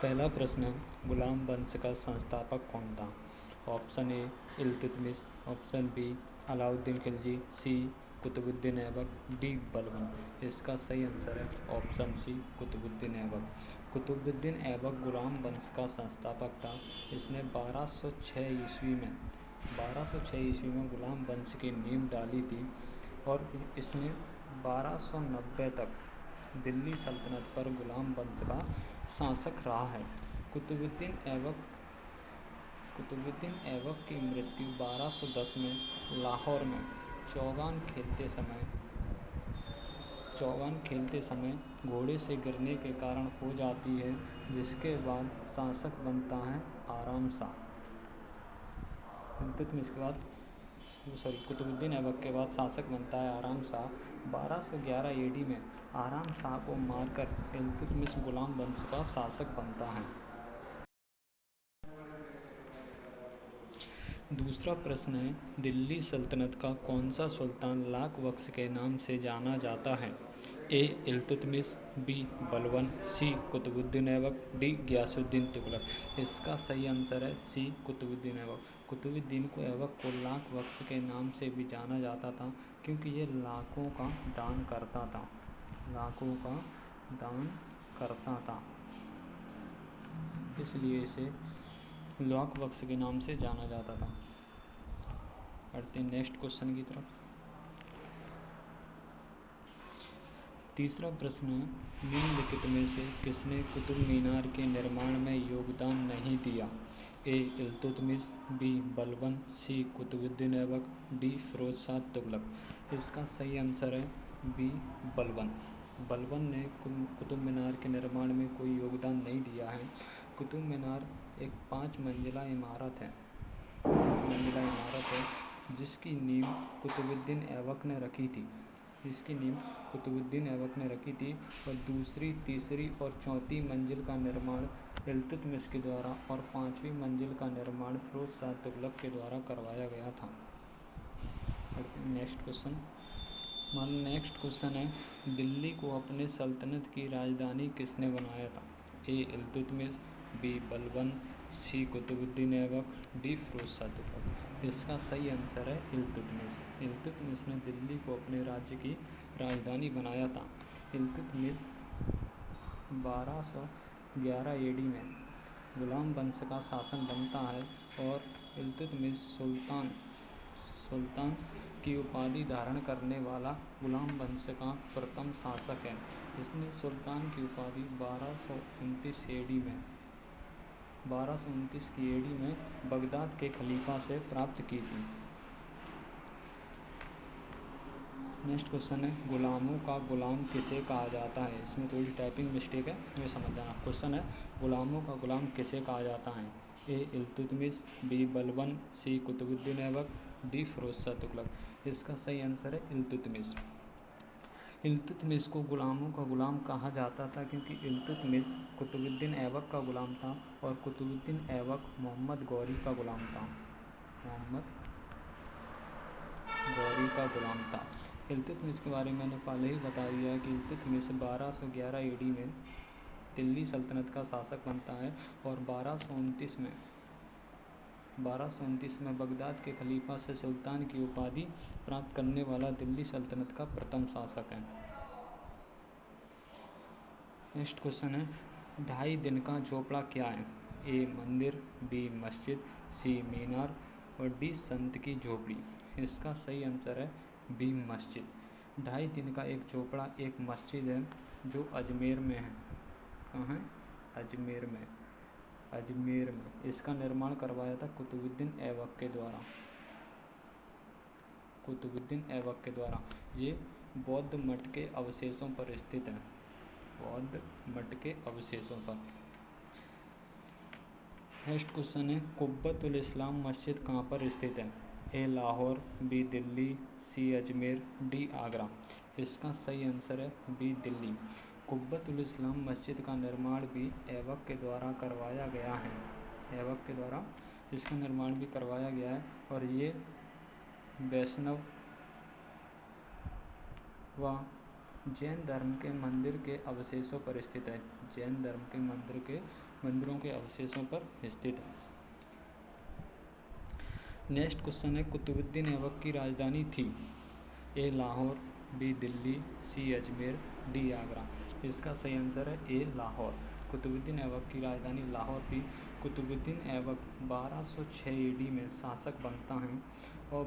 पहला प्रश्न है, गुलाम वंश का संस्थापक कौन था? Option A Iltutmish, option B Alauddin Khilji, C Qutubuddin Aibak, D Balban. इसका सही आंसर है ऑप्शन सी कुतुबुद्दीन ऐबक। कुतुबुद्दीन ऐबक गुलाम वंश का संस्थापक था। इसने 1206 ईस्वी में गुलाम वंश की नींव डाली थी और इसने 1290 तक दिल्ली सल्तनत पर गुलाम वंश का शासक रहा है। कुतुबुद्दीन ऐबक की मृत्यु 1210 में लाहौर में चौगान खेलते समय घोड़े से गिरने के कारण हो जाती है, जिसके बाद शासक बनता है आराम शाह। कुतुबुद्दीन ऐबक के बाद शासक बनता है आराम शाह। 1211 AD में आराम शाह को मारकर इल्तुतमिश गुलाम वंश का शासक बनता है। दूसरा प्रश्न है, दिल्ली सल्तनत का कौन सा सुल्तान लाख बख्श के नाम से जाना जाता है? ए इल्तुतमिश, बी बलबन, सी कुतुबुद्दीन ऐबक, डी गयासुद्दीन तुगलक। इसका सही आंसर है सी कुतुबुद्दीन ऐबक। कुतुबुद्दीन ऐबक को लाख बख्श के नाम से भी जाना जाता था, क्योंकि ये लाखों का दान करता था, इसलिए इसे लाख बख्श के नाम से जाना जाता था। बढ़ते नेक्स्ट क्वेश्चन की तरफ। तीसरा प्रश्न है, निम्नलिखित में से किसने कुतुब मीनार के निर्माण में योगदान नहीं दिया? ए इल्तुतमिश, बी बलबन, सी कुतुबुद्दीन ऐबक, डी फिरोज शाह तुगलक। इसका सही आंसर है बी बलबन। बलबन ने कुतुब मीनार के निर्माण में कोई योगदान नहीं दिया है। कुतुब मीनार एक 5 मंजिला इमारत है, जिसकी नींव कुतुबुद्दीन ऐबक ने रखी थी और दूसरी, तीसरी और चौथी मंजिल का निर्माण इल्तुतमिश के द्वारा और 5वीं मंजिल का निर्माण फिरोज शाह तुगलक के द्वारा करवाया गया था। नेक्स्ट क्वेश्चन है, दिल्ली को अपने सल्तनत की राजधानी किसने बनाया था? ए इल्तुतमिश, बी बलबन, सी कुतुबुद्दीन ऐबक, डी फिरोज शाह तुगलक। इसका सही आंसर है इल्तुतमिश ने दिल्ली को अपने राज्य की राजधानी बनाया था। इल्तुतमिश 1211 AD में गुलाम वंश का शासक बनता है और इल्तुतमिश सुल्तान की उपाधि धारण करने वाला गुलाम वंश का प्रथम शासक है। इसने सुल्तान की उपाधि 1229 AD में बगदाद के खलीफा से प्राप्त की थी। नेक्स्ट क्वेश्चन है, गुलामों का गुलाम किसे कहा जाता है? इसमें थोड़ी टाइपिंग मिस्टेक है, ये समझ जाना। क्वेश्चन है, गुलामों का गुलाम किसे कहा जाता है? ए इल्तुतमिश, बी बलबन, सी कुतुबुद्दीन ऐबक, डी फिरोज शाह तुगलक। इसका सही आंसर है इल्तुतमिश। इल्तुतमिश को गुलामों का गुलाम कहा जाता था, क्योंकि इल्तुतमिश कुतुबुद्दीन ऐबक का गुलाम था और कुतुबुद्दीन ऐबक मोहम्मद गौरी का गुलाम था। इल्तुतमिश के बारे में मैंने पहले ही बता दिया है कि इल्तुतमिश 1211 AD में दिल्ली सल्तनत का शासक बनता है और 1229 में बगदाद के खलीफा से सुल्तान की उपाधि प्राप्त करने वाला दिल्ली सल्तनत का प्रथम शासक है। नेक्स्ट क्वेश्चन है, 2.5 दिन का झोपड़ा क्या है? ए मंदिर, बी मस्जिद, सी मीनार और डी संत की झोपड़ी। इसका सही आंसर है बी मस्जिद। 2.5 दिन का एक झोपड़ा एक मस्जिद है जो अजमेर में है। कहाँ है? अजमेर में। इसका निर्माण करवाया था कुतुबुद्दीन ऐबक के द्वारा। ये बौद्ध मठ के अवशेषों पर स्थित है। नेक्स्ट क्वेश्चन है, कुब्बतुल इस्लाम मस्जिद कहाँ पर स्थित है? ए लाहौर, बी दिल्ली, सी अजमेर, डी आगरा। इसका सही आंसर है बी दिल्ली। कुब्बतुल इस्लाम मस्जिद का निर्माण भी ऐबक के द्वारा करवाया गया है। ऐबक के द्वारा इसका निर्माण भी करवाया गया है और ये वैष्णव व जैन धर्म के मंदिर के अवशेषों पर स्थित है। जैन धर्म के मंदिरों के अवशेषों पर स्थित है। नेक्स्ट क्वेश्चन है, कुतुबुद्दीन ऐबक की राजधानी थी? ए लाहौर, बी दिल्ली, सी अजमेर, डी आगरा। इसका सही आंसर है ए लाहौर। कुतुबुद्दीन ऐबक की राजधानी लाहौर थी। कुतुबुद्दीन ऐबक 1206 AD में शासक बनता है और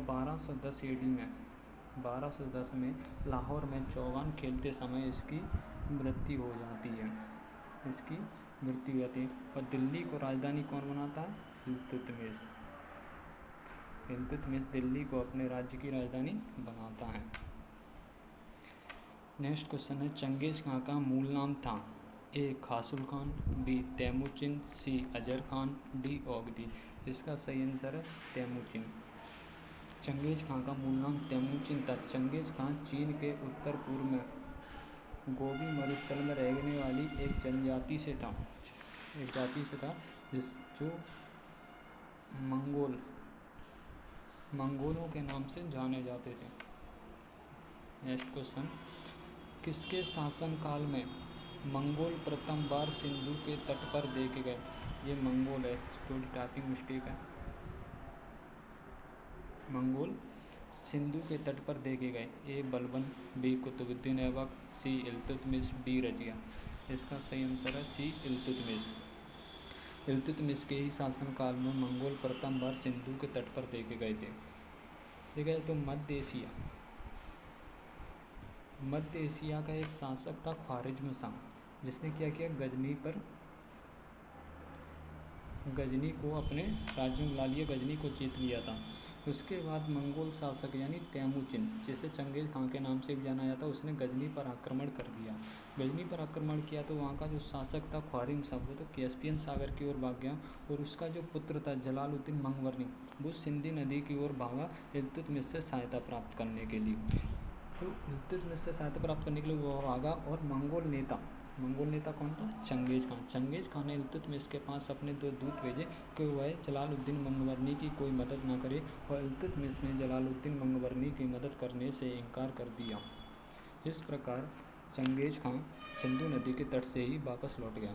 1210 में लाहौर में चौगान खेलते समय इसकी मृत्यु हो जाती है। और दिल्ली को राजधानी कौन बनाता है? इल्तुतमिश। इल्तुतमिश दिल्ली को अपने राज्य की राजधानी बनाता है। नेक्स्ट क्वेश्चन है, चंगेज खां का मूल नाम था? ए खासुल खान, बी तैमूचिन, सी अजर खान, डी ओगदी। इसका सही आंसर है तैमूचिन। चंगेज खां का मूल नाम तैमूचिन था। चंगेज खां चीन के उत्तर पूर्व में गोबी मरुस्थल में रहने वाली एक जाति से था जो मंगोलों के नाम से जाने जाते थे। नेक्स्ट क्वेश्चन, किसके शासनकाल में मंगोल प्रथम बार सिंधु के तट पर देखे गए? ये मंगोल है, थोड़ी टाइपिंग मिस्टेक है। मंगोल सिंधु के तट पर देखे गए। ए बलबन, बी कुतुबुद्दीन ऐबक, सी इल्तुतमिश, डी रजिया। इसका सही आंसर है सी इल्तुतमिश। इल्तुतमिश के ही शासनकाल में मंगोल प्रथम बार सिंधु के तट पर देखे गए थे। देखा जाए तो मध्य एशिया का एक शासक था ख्वारिज़्म शाह, जिसने क्या किया, गजनी को अपने राज्य में ला लिया, गजनी को जीत लिया था। उसके बाद मंगोल शासक यानी तैमूचिन, जिसे चंगेज खां के नाम से भी जाना जाता, उसने गजनी पर आक्रमण कर दिया। गजनी पर आक्रमण किया तो वहाँ का जो शासक था ख्वारिज़्म शाह, वो तो कैस्पियन सागर की ओर भाग गया और उसका जो पुत्र था जलालुद्दीन मंगवर्नी, वो सिंधी नदी की ओर भागा इल्तुतमिश से सहायता प्राप्त करने के लिए। तो इल्तुतमिश से सहायता प्राप्त करने के लिए वो भागा और मंगोल नेता कौन था? चंगेज खान ने इल्तुतमिश के पास अपने 2 दूत भेजे कि वह जलालुद्दीन मंगवर्नी की कोई मदद न करे, और इल्तुतमिश ने जलालुद्दीन मंगवर्नी की मदद करने से इनकार कर दिया। इस प्रकार चंगेज खान सिंधु नदी के तट से ही वापस लौट गया।